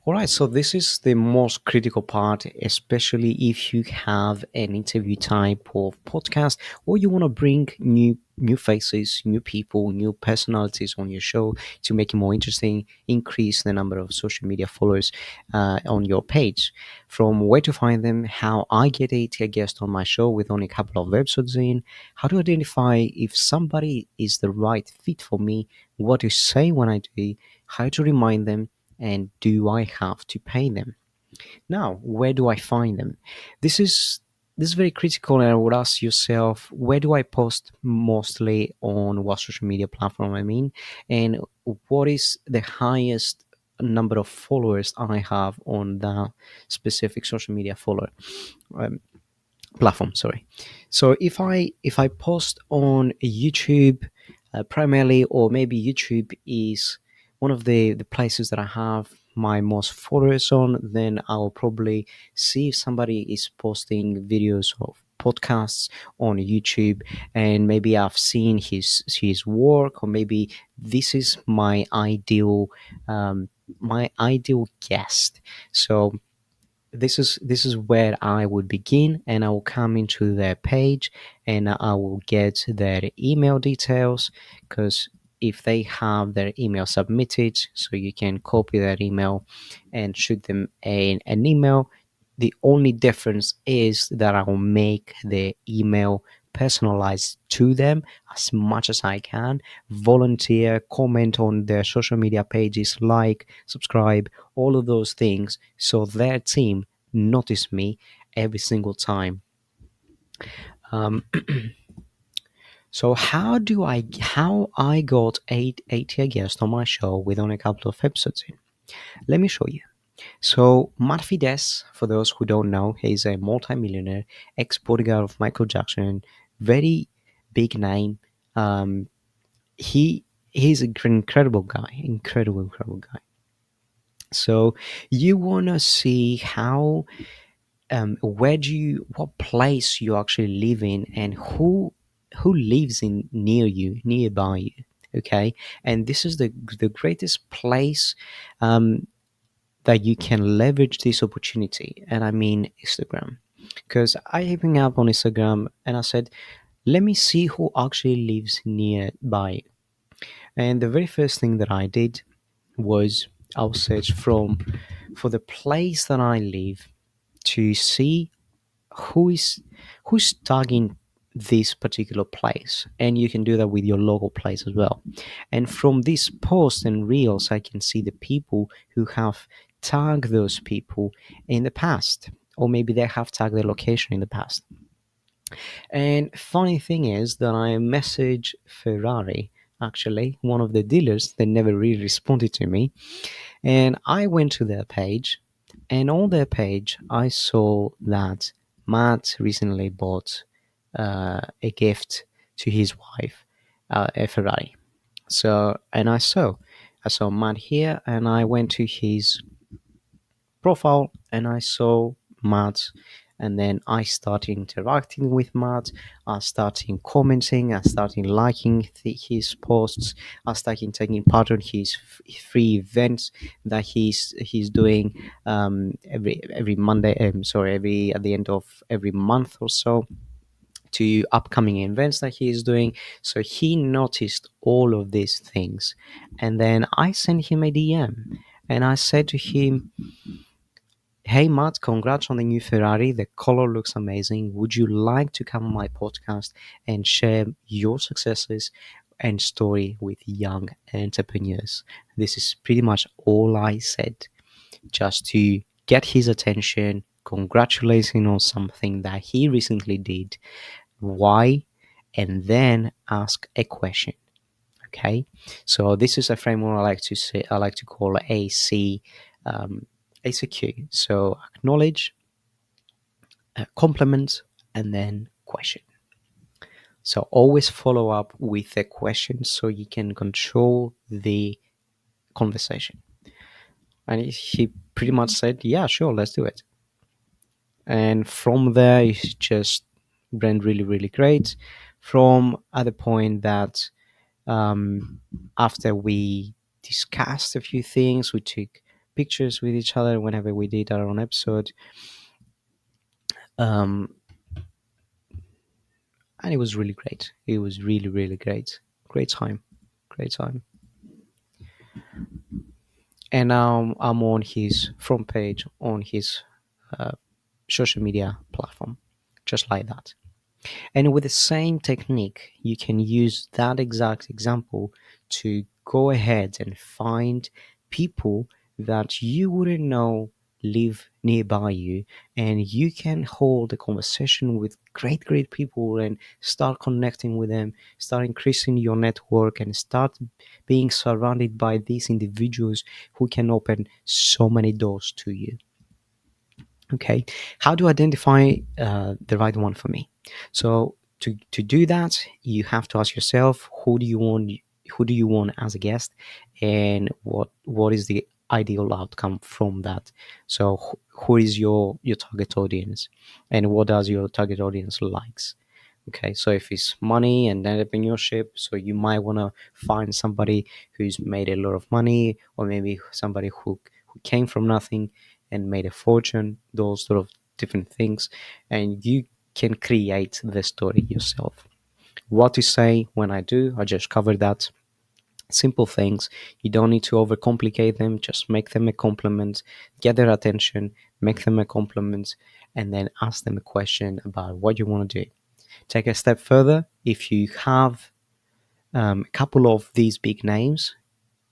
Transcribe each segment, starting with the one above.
All right, so this is the most critical part, especially if you have an interview type of podcast, or you want to bring new faces, new people, new personalities on your show to make it more interesting, increase the number of social media followers on your page. From where to find them, how I get a guest on my show with only a couple of episodes in, how to identify if somebody is the right fit for me, what to say when I do, how to remind them, and do I have to pay them? Now, where do I find them? This is this is very critical, and I would ask yourself, where do I post mostly on what social media platform I mean, and what is the highest number of followers I have on that specific social media follower um, platform. Sorry. So if I post on YouTube primarily, or maybe YouTube is one of the places that I have my most followers on, then I'll probably see if somebody is posting videos of podcasts on YouTube, and maybe I've seen his work, or maybe this is my ideal guest. So this is where I would begin, and I will come into their page, and I will get their email details, because if they have their email submitted, so you can copy that email and shoot them an email. The only difference is that I will make the email personalized to them as much as I can. Volunteer, comment on their social media pages, like, subscribe, all of those things, so their team notice me every single time. Um, so how I got 80 guests on my show with only a couple of episodes in? Let me show you. So Matt Fides, for those who don't know, he's a multimillionaire, ex-bodyguard of Michael Jackson, very big name. Um, he he's an incredible guy, incredible guy. So you wanna see how what place you actually live in, and who lives in nearby you. Okay, and this is the greatest place um, that you can leverage this opportunity, and I mean Instagram, because I happened up on Instagram and I said, let me see who actually lives nearby. And the very first thing that I did was I'll search from for the place that I live, to see who is who's tagging this particular place, and you can do that with your local place as well. And from these posts and reels, I can see the people who have tagged those people in the past, or maybe they have tagged the location in the past. And funny thing is that I messaged Ferrari, actually one of the dealers. They never really responded to me, and I went to their page, and on their page, I saw that Matt recently bought a gift to his wife, a Ferrari. So, and I saw Matt here, and I went to his profile, and I saw Matt, and then I started interacting with Matt. I started commenting, I started liking his posts, I started taking part on his free events that he's doing every Monday. Sorry, every at the end of every month or so, to upcoming events that he is doing. So he noticed all of these things, and then I sent him a DM, and I said to him, hey Matt, congrats on the new Ferrari. The color looks amazing. Would you like to come on my podcast and share your successes and story with young entrepreneurs? This is pretty much all I said, just to get his attention, congratulating on something that he recently did, why, and then ask a question. Okay, so this is a framework I like to call um, ACQ. So acknowledge, compliment, and then question. So always follow up with a question, so you can control the conversation. And he pretty much said, yeah, sure, let's do it. And from there, it just went really great. From at the point that um, after we discussed a few things, we took pictures with each other whenever we did our own episode. Um, and it was really great. It was really, really great. Great time. Great time. And now I'm on his front page on his uh, social media platform, just like that. And with the same technique, you can use that exact example to go ahead and find people that you wouldn't know live nearby you, and you can hold a conversation with great, great people and start connecting with them, start increasing your network, and start being surrounded by these individuals who can open so many doors to you. Okay, how to identify the right one for me? So to do that, you have to ask yourself, who do you want as a guest, and what is the ideal outcome from that. So who is your target audience, and what does your target audience likes? Okay, so if it's money and entrepreneurship, so you might want to find somebody who's made a lot of money, or maybe somebody who came from nothing and made a fortune, those sort of different things. And you can create the story yourself. What to say when I do, I just covered that. Simple things. You don't need to overcomplicate them, just make them a compliment, get their attention, make them a compliment, and then ask them a question about what you want to do. Take a step further. If you have a couple of these big names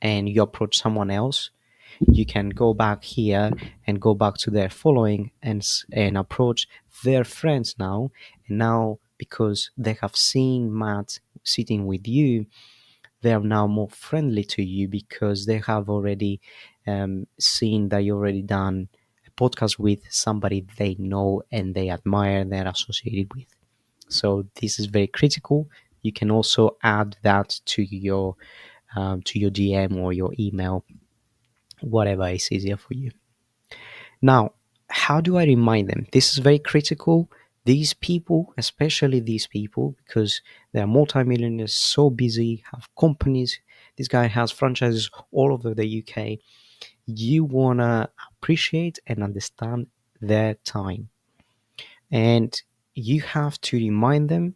and you approach someone else, you can go back here and go back to their following and approach their friends now. And now, because they have seen Matt sitting with you, they are now more friendly to you because they have already seen that you already done a podcast with somebody they know and they admire and they're associated with. So this is very critical. You can also add that to your DM or your email, whatever is easier for you. Now, how do I remind them? This is very critical. These people, especially these people, because they're multimillionaires, so busy, have companies. This guy has franchises all over the UK. You wanna appreciate and understand their time, and you have to remind them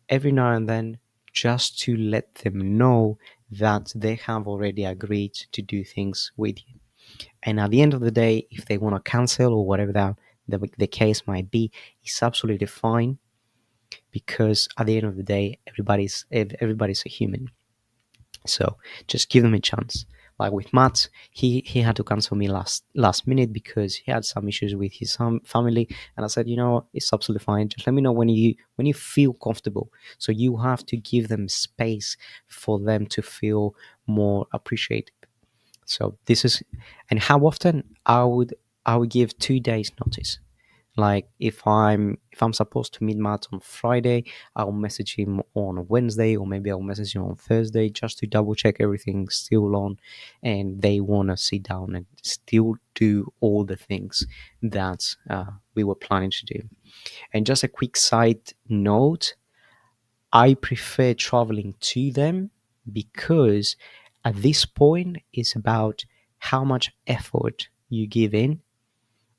every now and then, just to let them know that they have already agreed to do things with you. And at the end of the day, if they want to cancel or whatever the case might be, it's absolutely fine, because at the end of the day, everybody's a human. So just give them a chance. Like with Matt, he had to cancel me last minute because he had some issues with his family, and I said, it's absolutely fine. Just let me know when you feel comfortable. So you have to give them space for them to feel more appreciated. So this is, and how often I would give 2 days notice. Like if I'm supposed to meet Matt on Friday, I'll message him on Wednesday, or maybe I'll message him on Thursday, just to double check everything's still on, and they want to sit down and still do all the things that we were planning to do. And just a quick side note, I prefer traveling to them, because at this point it's about how much effort you give in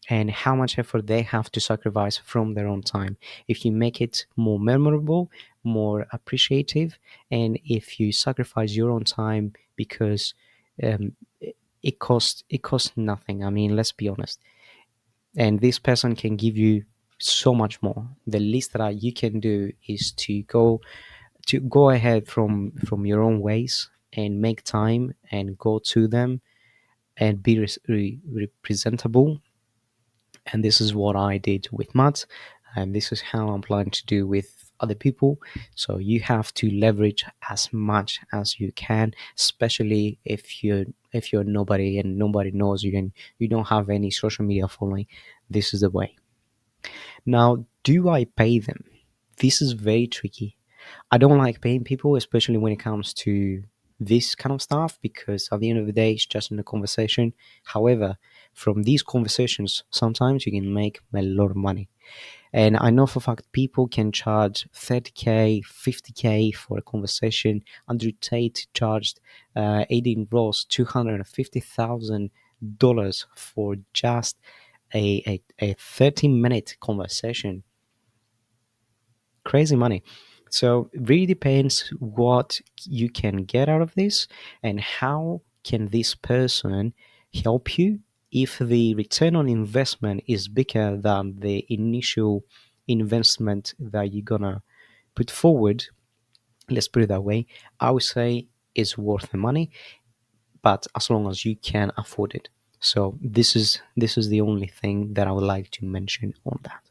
and how much effort they have to sacrifice from their own time. If you make it more memorable, more appreciative, and if you sacrifice your own time because um, it costs nothing. I mean, let's be honest. And this person can give you so much more. The least that you can do is to go ahead from your own ways and make time and go to them and be representable. And this is what I did with Matt, and this is how I'm planning to do with other people. So you have to leverage as much as you can, especially if you're nobody and nobody knows you and you don't have any social media following. This is the way. Now, do I pay them? This is very tricky. I don't like paying people, especially when it comes to this kind of stuff, because at the end of the day, it's just in a conversation. However, from these conversations, sometimes you can make a lot of money. And I know for a fact people can charge 30K, 50K for a conversation. Andrew Tate charged Aiden Ross 250,000 dollars for just a 30-minute conversation. Crazy money. So it really depends what you can get out of this and how can this person help you. If the return on investment is bigger than the initial investment that you're gonna put forward, let's put it that way, I would say it's worth the money, but as long as you can afford it. So this is the only thing that I would like to mention on that.